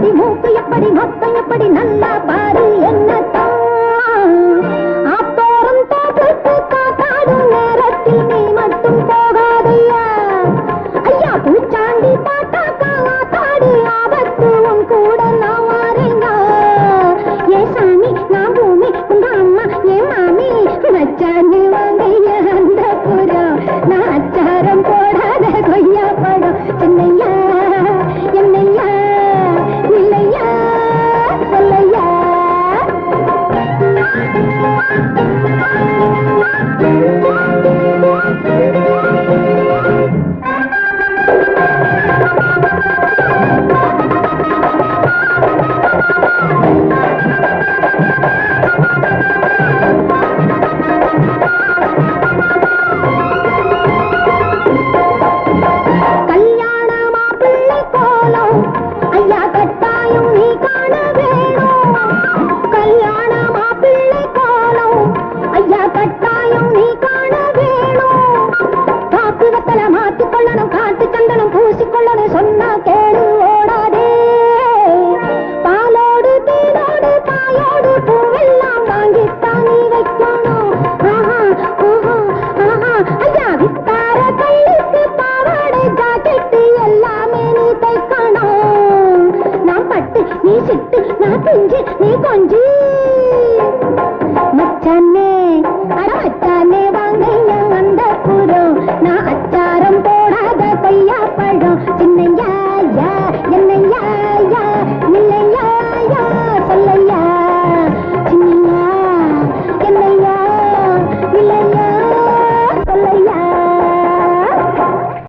எப்படி மூக்கு எப்படி மொத்தம் எப்படி நல்லா பாரு என்னத்தான் ஆத்தோரம் தோப்புக்கு காத்தாடும் நேரத்தில் நீ மட்டும் போகாதையா ஐயா பூச்சாண்டி பாட்டாக்கா ஆத்தாடி ஆபத்து உன் கூட நான் வாரேங்க ஏ சாமி நான் பூமி உங்க அம்மா ஏ மாமி மச்சாண்டு வாங்கையா அந்த புறம் நான் அச்சாரம் போடாத கொய்யா படம் சின்னையா என்னையா இல்லையா சொல்லையா காட்டு சந்தனம் பூசிக்கொள்ளணும் சொன்னா கேடு ஓடாதே பாலோடு தேனோடு தாயோடு பூவெல்லாம் வாங்கித்தான் நீ வைக்கணும் ஐயா வித்தார கைக்கு பாவாடை ஜாக்கெட்டு எல்லாமே நீ தைக்கணும் நான் பட்டு நீ சிட்டு நான் பிஞ்சு நீ கொஞ்சி